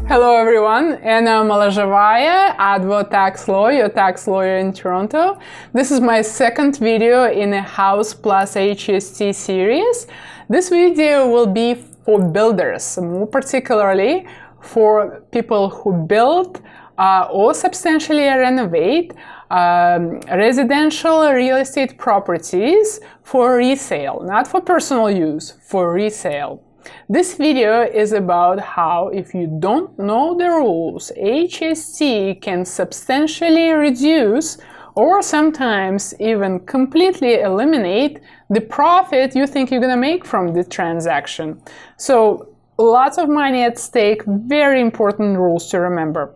Hello everyone, Anna Malajavaya, Advotax Law, your tax lawyer in Toronto. This is my second video in a House Plus HST series. This video will be for builders, more particularly for people who build or substantially renovate residential real estate properties for resale, not for personal use, for resale. This video is about how, if you don't know the rules, HST can substantially reduce or sometimes even completely eliminate the profit you think you're going to make from the transaction. So, lots of money at stake, very important rules to remember.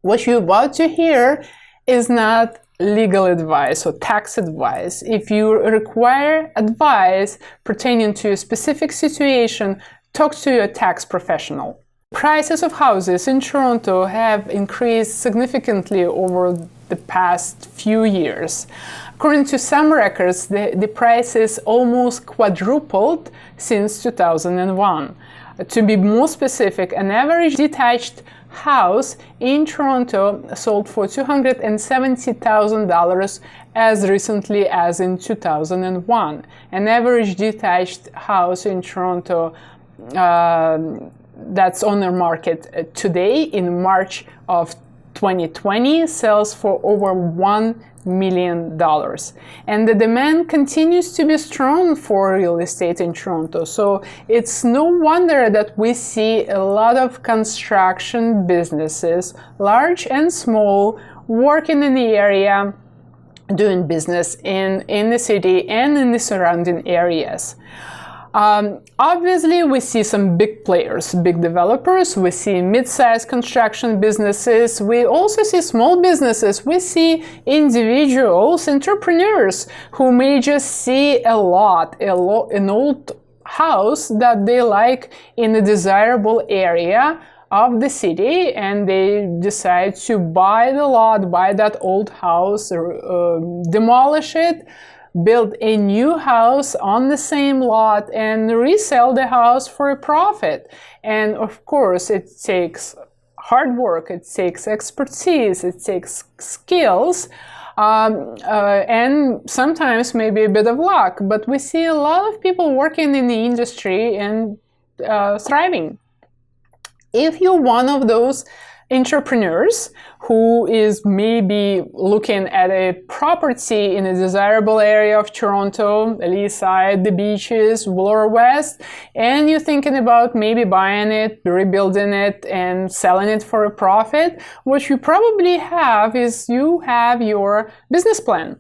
What you're about to hear is not legal advice or tax advice. If you require advice pertaining to a specific situation, talk to your tax professional. Prices of houses in Toronto have increased significantly over the past few years. According to some records, the prices almost quadrupled since 2001. To be more specific, an average detached house in Toronto sold for $270,000 as recently as in 2001. An average detached house in Toronto that's on the market today in March of 2020 sells for over $1 million. And the demand continues to be strong for real estate in Toronto. So it's no wonder that we see a lot of construction businesses, large and small, working in the area, doing business in the city and in the surrounding areas. Obviously, we see some big players, big developers. We see mid-sized construction businesses. We also see small businesses. We see individuals, entrepreneurs who may just see an old house that they like in a desirable area of the city, and they decide to buy the lot, buy that old house, demolish it, build a new house on the same lot and resell the house for a profit. And of course, it takes hard work, it takes expertise, it takes skills, and sometimes maybe a bit of luck. But we see a lot of people working in the industry and thriving. If you're one of those entrepreneurs who is maybe looking at a property in a desirable area of Toronto, the east side, the beaches, Bloor West, and you're thinking about maybe buying it, rebuilding it, and selling it for a profit, what you probably have is you have your business plan.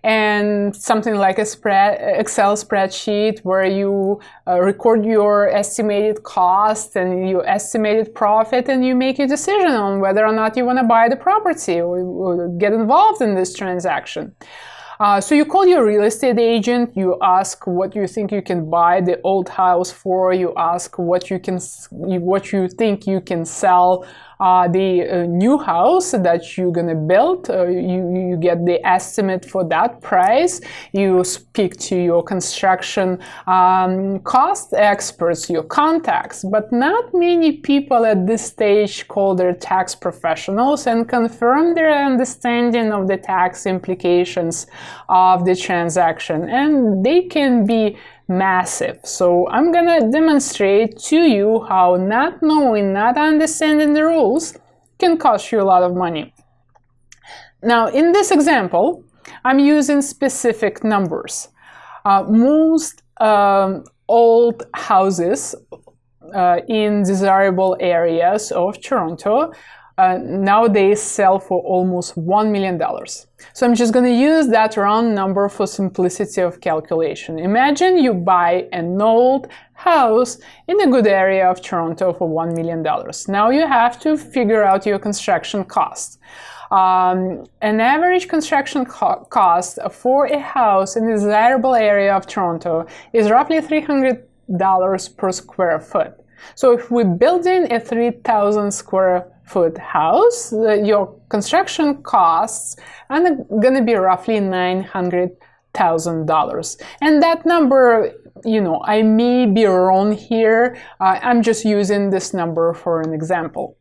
And something like a Excel spreadsheet where you record your estimated cost and your estimated profit, and you make a decision on whether or not you want to buy the property or get involved in this transaction. So you call your real estate agent, you ask what you think you can buy the old house for, you ask what you think you can sell the new house that you're gonna build. You get the estimate for that price. You speak to your construction cost experts, your contacts, but not many people at this stage call their tax professionals and confirm their understanding of the tax implications of the transaction, and they can be massive. So I'm gonna demonstrate to you how not knowing, not understanding the rules can cost you a lot of money. Now, in this example, I'm using specific numbers. Most old houses in desirable areas of Toronto nowadays sell for almost $1 million. So I'm just going to use that round number for simplicity of calculation. Imagine you buy an old house in a good area of Toronto for $1 million. Now you have to figure out your construction cost. An average construction cost for a house in a desirable area of Toronto is roughly $300 per square foot. So if we're building a 3,000 square foot house, your construction costs are going to be roughly $900,000. And that number I may be wrong here. I'm just using this number for an example.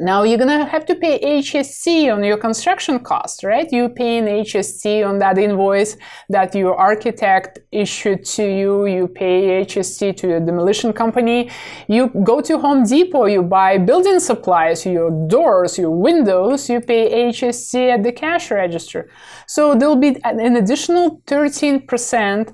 Now you're gonna have to pay HST on your construction cost, right? You pay an HST on that invoice that your architect issued to you. You pay HST to your demolition company. You go to Home Depot, you buy building supplies, your doors, your windows, you pay HST at the cash register. So there'll be an additional 13%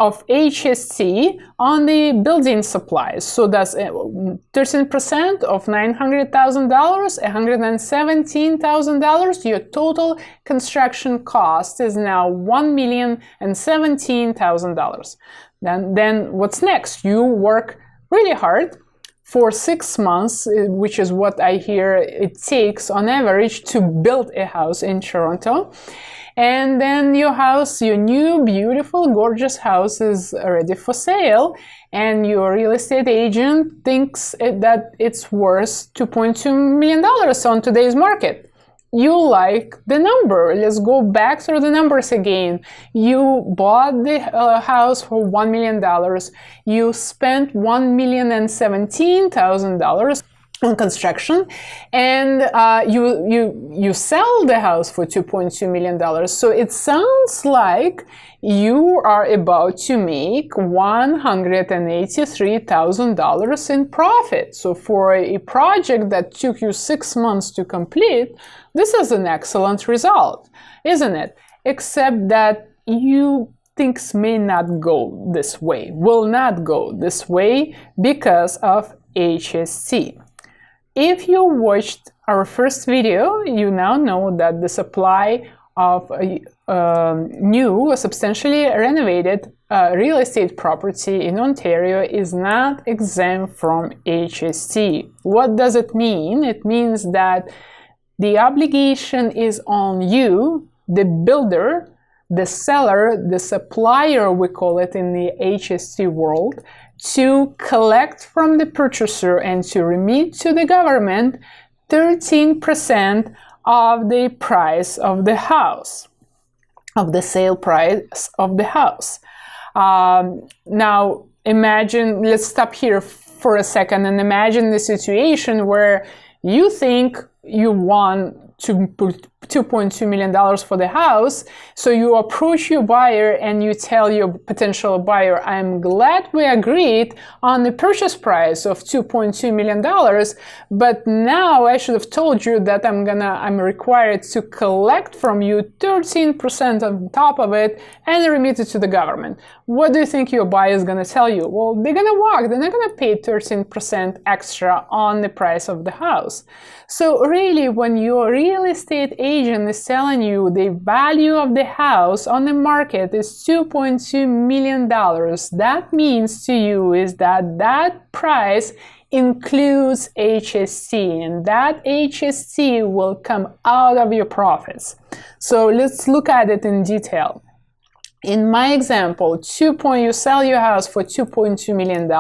of HST on the building supplies. So that's 13% of $900,000, $117,000. Your total construction cost is now $1,017,000. Then what's next? You work really hard for 6 months, which is what I hear it takes on average to build a house in Toronto. And then your house, your new, beautiful, gorgeous house is ready for sale, and your real estate agent thinks that it's worth $2.2 million on today's market. You like the number. Let's go back through the numbers again. You bought the house for $1 million. You spent $1,017,000 on construction, and you sell the house for $2.2 million. So it sounds like you are about to make $183,000 in profit. So for a project that took you 6 months to complete, this is an excellent result, isn't it? Except that things may not go this way, will not go this way because of HST. If you watched our first video, you now know that the supply of a new, substantially renovated real estate property in Ontario is not exempt from HST. What does it mean? It means that the obligation is on you, the builder, the seller, the supplier, we call it in the HST world, to collect from the purchaser and to remit to the government 13% of the price of the house, of the sale price of the house. Now, let's stop here for a second and imagine the situation where you think you want to put $2.2 million for the house. So you approach your buyer and you tell your potential buyer, I'm glad we agreed on the purchase price of $2.2 million, but now I should have told you that I'm required to collect from you 13% on top of it and remit it to the government. What do you think your buyer is going to tell you? Well, they're going to walk. They're not going to pay 13% extra on the price of the house. So really, when your real estate agent is telling you the value of the house on the market is $2.2 million, that means to you is that price includes HST, and that HST will come out of your profits. So let's look at it in detail. In my example, you sell your house for $2.2 million.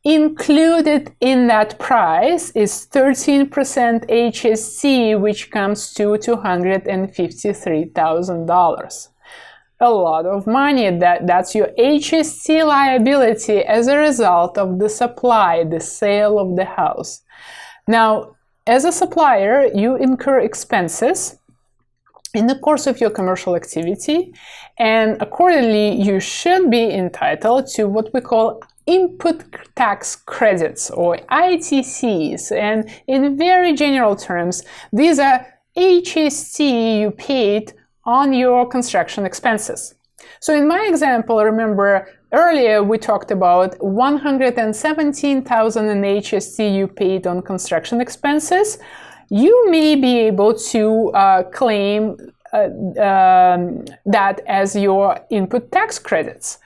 Included in that price is 13% HST, which comes to $253,000. A lot of money. That's your HST liability as a result of the supply, the sale of the house. Now, as a supplier, you incur expenses in the course of your commercial activity, and accordingly, you should be entitled to what we call input tax credits, or ITCs, and in very general terms, these are HST you paid on your construction expenses. So in my example, remember earlier we talked about $117,000 in HST you paid on construction expenses. You may be able to claim that as your input tax credits,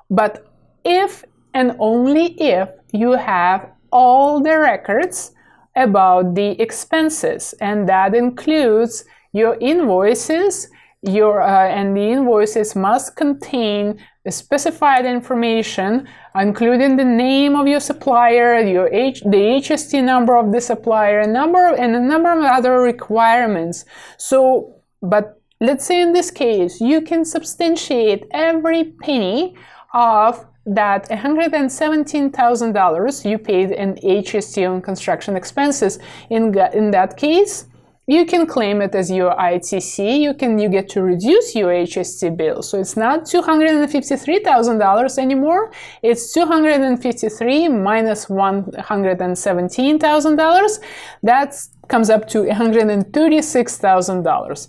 but if and only if you have all the records about the expenses, and that includes your invoices, and the invoices must contain specified information, including the name of your supplier, the HST number of the supplier, and a number of other requirements. So, but let's say in this case, you can substantiate every penny of that $117,000 you paid in HST on construction expenses. In that case, you can claim it as your ITC. You get to reduce your HST bill. So it's not $253,000 anymore. It's $253 minus $117,000. That comes up to $136,000.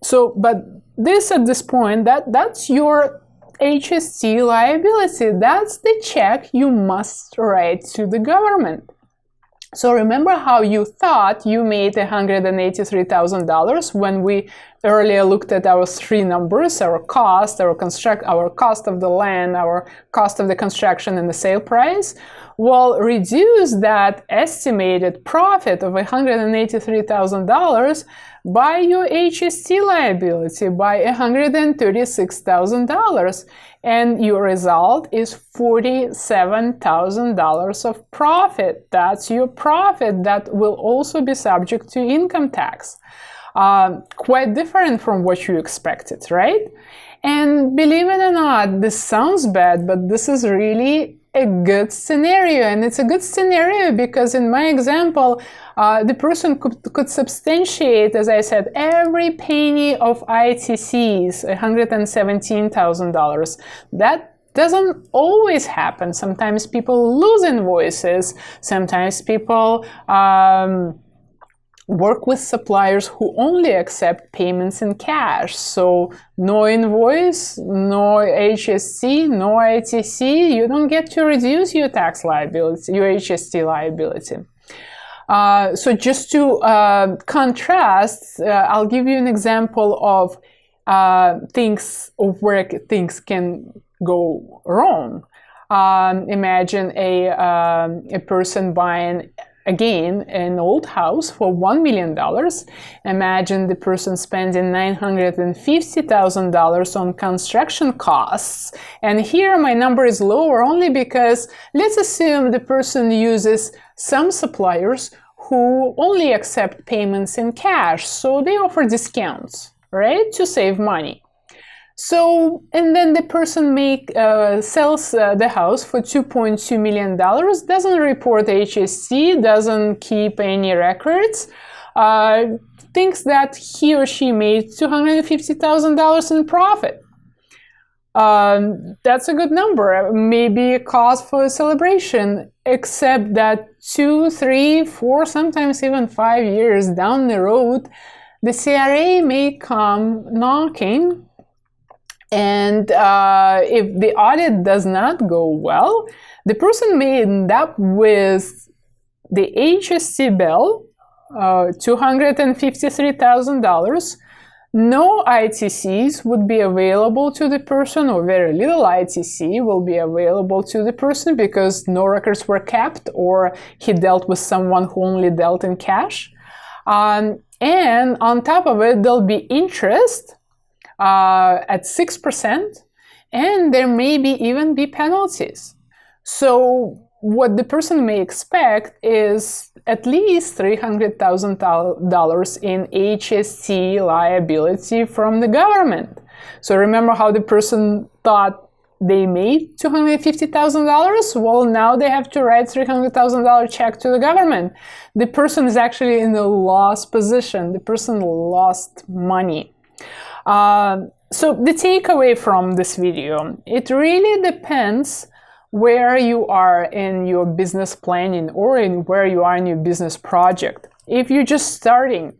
So, but this at this point, that's your HST liability. That's the check you must write to the government. So remember how you thought you made $183,000 when we earlier looked at our three numbers, our cost, our cost of the land, our cost of the construction, and the sale price? Well, reduce that estimated profit of $183,000 by your HST liability by $136,000, and your result is $47,000 of profit. That's your profit that will also be subject to income tax. Quite different from what you expected, right? And believe it or not, this sounds bad, but this is really a good scenario. And it's a good scenario because in my example, the person could substantiate, as I said, every penny of ITCs, $117,000. That doesn't always happen. Sometimes people lose invoices. Sometimes people work with suppliers who only accept payments in cash. So no invoice, no HST, no ITC, you don't get to reduce your tax liability, your HST liability. So just to contrast, I'll give you an example of things where things can go wrong. Imagine a person buying again an old house for $1 million. Imagine the person spending $950,000 on construction costs. And here my number is lower only because let's assume the person uses some suppliers who only accept payments in cash. So they offer discounts, right, to save money. So, and then the person sells the house for $2.2 million, doesn't report HST, doesn't keep any records, thinks that he or she made $250,000 in profit. That's a good number, maybe a cause for a celebration, except that 2, 3, 4, sometimes even 5 years down the road, the CRA may come knocking. And if the audit does not go well, the person may end up with the HST bill, $253,000. No ITCs would be available to the person, or very little ITC will be available to the person because no records were kept, or he dealt with someone who only dealt in cash. And on top of it, there'll be interest at 6%, and there may even be penalties. So what the person may expect is at least $300,000 in HST liability from the government. So remember how the person thought they made $250,000? Well, now they have to write $300,000 check to the government. The person is actually in a loss position. The person lost money. So the takeaway from this video, it really depends where you are in your business planning or in where you are in your business project. If you're just starting,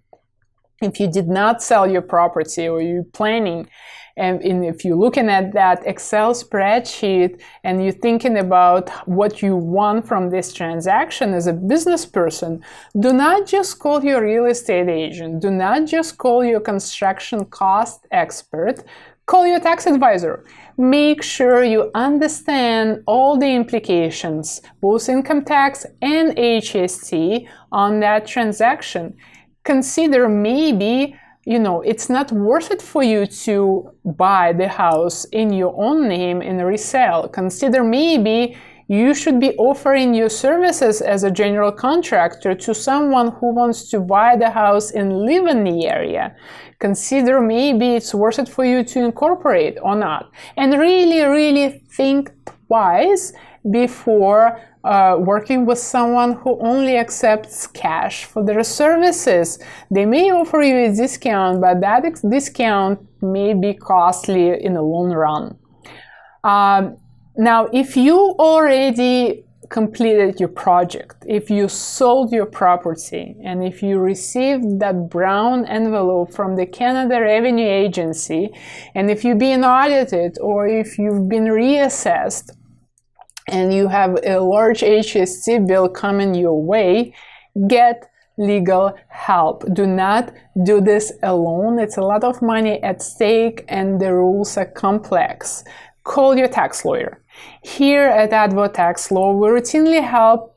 if you did not sell your property or you're planning, and if you're looking at that Excel spreadsheet and you're thinking about what you want from this transaction as a business person, do not just call your real estate agent. Do not just call your construction cost expert. Call your tax advisor. Make sure you understand all the implications, both income tax and HST, on that transaction. Consider maybe it's not worth it for you to buy the house in your own name and resell. Consider maybe you should be offering your services as a general contractor to someone who wants to buy the house and live in the area. Consider maybe it's worth it for you to incorporate or not. And really think twice before working with someone who only accepts cash for their services. They may offer you a discount, but that discount may be costly in the long run. Now, if you already completed your project, if you sold your property, and if you received that brown envelope from the Canada Revenue Agency, and if you've been audited or if you've been reassessed, and you have a large HST bill coming your way, get legal help. Do not do this alone. It's a lot of money at stake and the rules are complex. Call your tax lawyer. Here at Advotax Law, we routinely help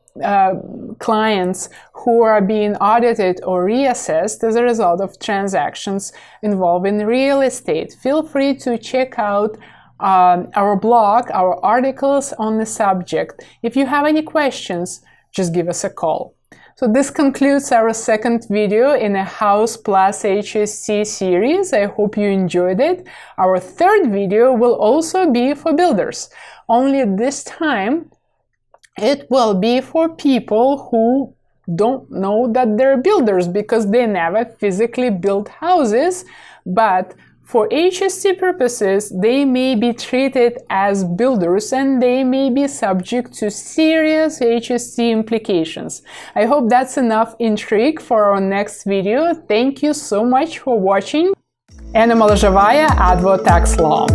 clients who are being audited or reassessed as a result of transactions involving real estate. Feel free to check out our blog, our articles on the subject. If you have any questions, just give us a call. So this concludes our second video in a House Plus HST series. I hope you enjoyed it. Our third video will also be for builders. Only this time, it will be for people who don't know that they're builders because they never physically built houses, but for HST purposes, they may be treated as builders and they may be subject to serious HST implications. I hope that's enough intrigue for our next video. Thank you so much for watching. Anna Malazhevaya, Advotax Law.